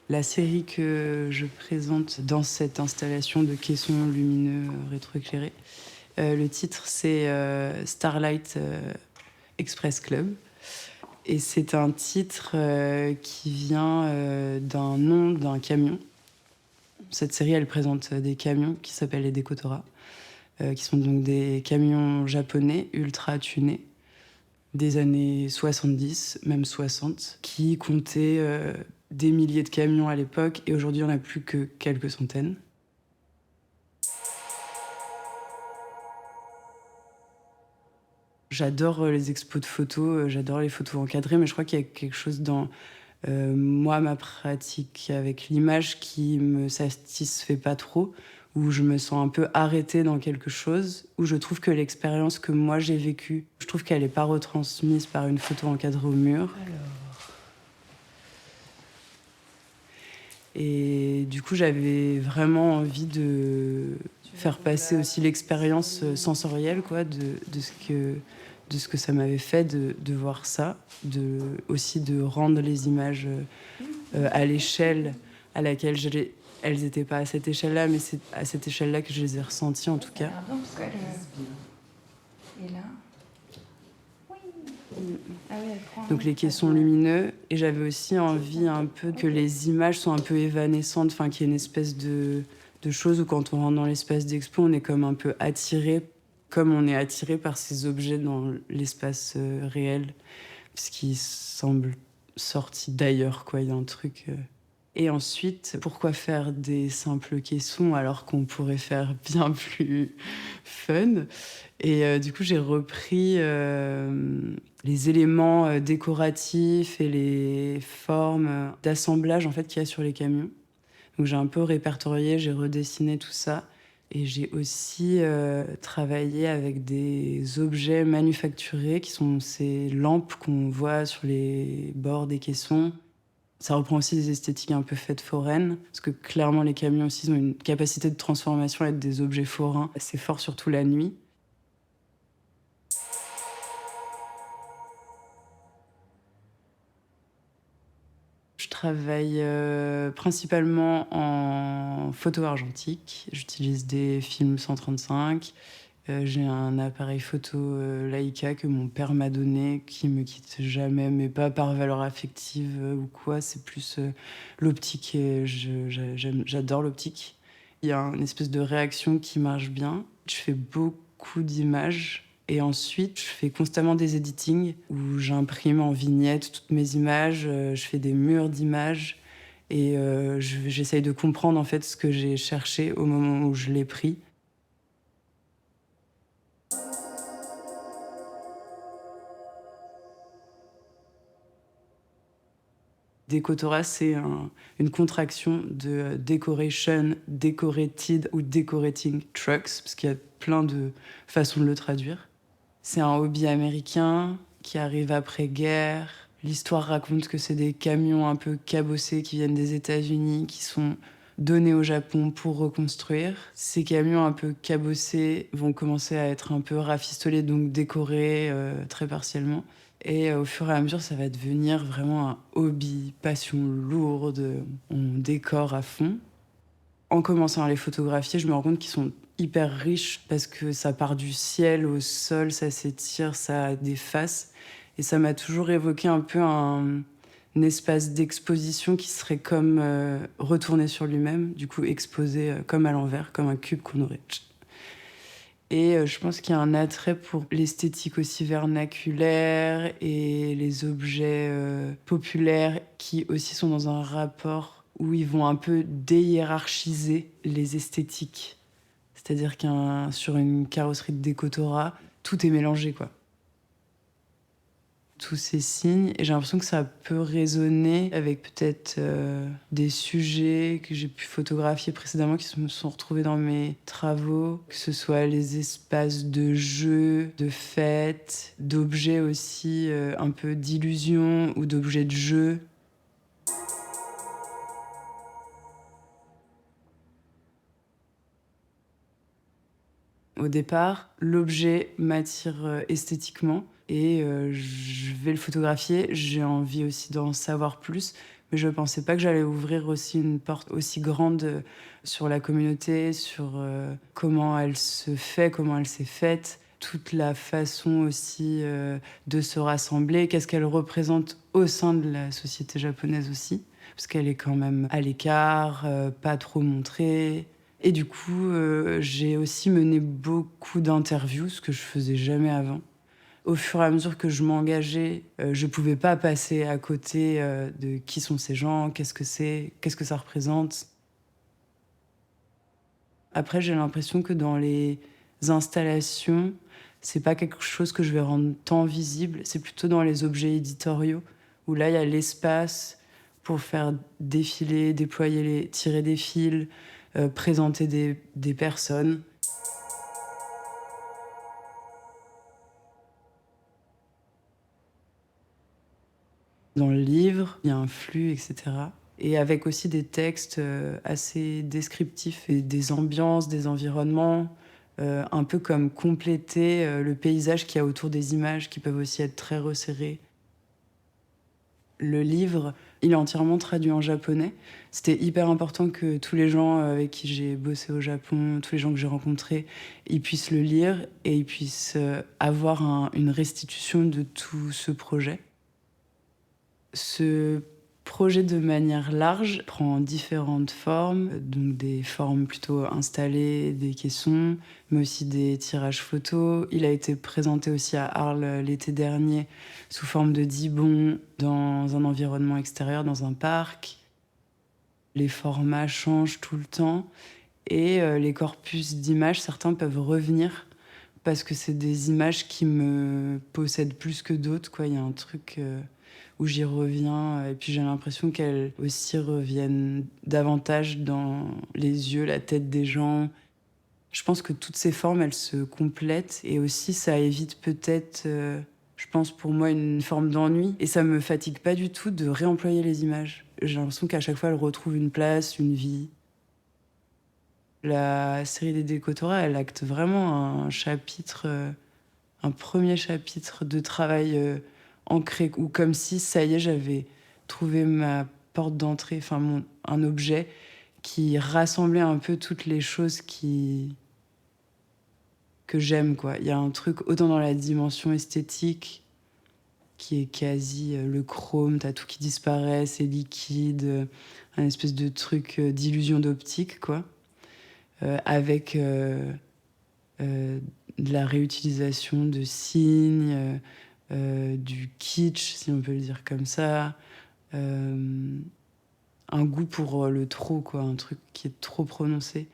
La série que je présente dans cette installation de caissons lumineux rétroéclairés, le titre c'est Starlight Express Club. Et c'est un titre qui vient d'un nom d'un camion. Cette série, elle présente des camions qui s'appellent les Dekotora, qui sont donc des camions japonais ultra tunés des années 70, même 60, qui comptaient des milliers de camions à l'époque, et aujourd'hui, il n'y en a plus que quelques centaines. J'adore les expos de photos, j'adore les photos encadrées, mais je crois qu'il y a quelque chose dans moi, ma pratique avec l'image qui me satisfait pas trop, où je me sens un peu arrêtée dans quelque chose, où je trouve que l'expérience que moi j'ai vécue, je trouve qu'elle n'est pas retransmise par une photo encadrée au mur. Et du coup, j'avais vraiment envie de faire passer aussi l'expérience sensorielle, quoi, de ce que ça m'avait fait de voir ça, aussi de rendre les images à l'échelle à laquelle elles n'étaient pas à cette échelle-là, mais c'est à cette échelle-là que je les ai ressenties en tout cas. Et là. Donc les caissons lumineux, et j'avais aussi envie un peu que les images soient un peu évanescentes, enfin qu'il y ait une espèce de chose où quand on rentre dans l'espace d'expo, on est comme un peu attiré, comme on est attiré par ces objets dans l'espace réel, puisqu'ils semblent sortis d'ailleurs, quoi. Il y a un truc. Et ensuite, pourquoi faire des simples caissons alors qu'on pourrait faire bien plus fun? Et du coup, j'ai repris les éléments décoratifs et les formes d'assemblage en fait qu'il y a sur les camions. Donc j'ai un peu répertorié, j'ai redessiné tout ça. Et j'ai aussi travaillé avec des objets manufacturés qui sont ces lampes qu'on voit sur les bords des caissons. Ça reprend aussi des esthétiques un peu fêtes foraines, parce que clairement les camions aussi ont une capacité de transformation à être des objets forains assez fort, surtout la nuit. Je travaille principalement en photo argentique. J'utilise des films 135. J'ai un appareil photo Leica que mon père m'a donné, qui me quitte jamais, mais pas par valeur affective ou quoi. C'est plus l'optique et j'adore l'optique. Il y a une espèce de réaction qui marche bien. Je fais beaucoup d'images. Et ensuite, je fais constamment des editings où j'imprime en vignette toutes mes images, je fais des murs d'images et j'essaye de comprendre en fait ce que j'ai cherché au moment où je l'ai pris. Decotora, c'est une contraction de decoration, decorated ou decorating trucks, parce qu'il y a plein de façons de le traduire. C'est un hobby américain qui arrive après-guerre. L'histoire raconte que c'est des camions un peu cabossés qui viennent des États-Unis, qui sont donnés au Japon pour reconstruire. Ces camions un peu cabossés vont commencer à être un peu rafistolés, donc décorés très partiellement. Et au fur et à mesure, ça va devenir vraiment un hobby, passion lourde. On décore à fond. En commençant à les photographier, je me rends compte qu'ils sont hyper riches parce que ça part du ciel au sol, ça s'étire, ça a des faces. Et ça m'a toujours évoqué un peu un espace d'exposition qui serait comme retourné sur lui-même, du coup exposé comme à l'envers, comme un cube qu'on aurait. Et je pense qu'il y a un attrait pour l'esthétique aussi vernaculaire et les objets populaires qui aussi sont dans un rapport où ils vont un peu déhiérarchiser les esthétiques. C'est-à-dire sur une carrosserie de Decotora, tout est mélangé, quoi. Tous ces signes, et j'ai l'impression que ça peut résonner avec peut-être des sujets que j'ai pu photographier précédemment qui se me sont retrouvés dans mes travaux, que ce soit les espaces de jeux, de fêtes, d'objets aussi un peu d'illusion ou d'objets de jeu. Au départ, l'objet m'attire esthétiquement et je vais le photographier. J'ai envie aussi d'en savoir plus Mais je pensais pas que j'allais ouvrir aussi une porte aussi grande sur la communauté, sur comment elle se fait, comment elle s'est faite, toute la façon aussi de se rassembler, qu'est-ce qu'elle représente au sein de la société japonaise aussi, parce qu'elle est quand même à l'écart, pas trop montrée. Et du coup, j'ai aussi mené beaucoup d'interviews, ce que je faisais jamais avant. Au fur et à mesure que je m'engageais, je pouvais pas passer à côté de qui sont ces gens, qu'est-ce que ça représente. Après, j'ai l'impression que dans les installations, c'est pas quelque chose que je vais rendre tant visible, c'est plutôt dans les objets éditoriaux, où là, il y a l'espace pour faire défiler, déployer tirer des fils, présenter des personnes. Dans le livre, il y a un flux, etc. Et avec aussi des textes assez descriptifs et des ambiances, des environnements, un peu comme compléter le paysage qu'il y a autour des images qui peuvent aussi être très resserrées. Le livre, il est entièrement traduit en japonais. C'était hyper important que tous les gens avec qui j'ai bossé au Japon, tous les gens que j'ai rencontrés, ils puissent le lire et ils puissent avoir une restitution de tout ce projet. Ce projet, de manière large, prend différentes formes, donc des formes plutôt installées, des caissons, mais aussi des tirages photos. Il a été présenté aussi à Arles l'été dernier sous forme de dibon dans un environnement extérieur, dans un parc. Les formats changent tout le temps et les corpus d'images, certains peuvent revenir parce que c'est des images qui me possèdent plus que d'autres, quoi. Il y a un truc où j'y reviens et puis j'ai l'impression qu'elles aussi reviennent davantage dans les yeux, la tête des gens. Je pense que toutes ces formes, elles se complètent et aussi ça évite peut-être, je pense pour moi, une forme d'ennui et ça me fatigue pas du tout de réemployer les images. J'ai l'impression qu'à chaque fois, elles retrouvent une place, une vie. La série des Décotora, elle acte vraiment un chapitre, un premier chapitre de travail ancré, ou comme si, ça y est, j'avais trouvé ma porte d'entrée, enfin un objet qui rassemblait un peu toutes les choses que j'aime, quoi. Il y a un truc autant dans la dimension esthétique qui est quasi le chrome, t'as tout qui disparaît, c'est liquide, un espèce de truc d'illusion d'optique, quoi. Avec de la réutilisation de signes, du kitsch, si on peut le dire comme ça, un goût pour le trop, quoi, un truc qui est trop prononcé.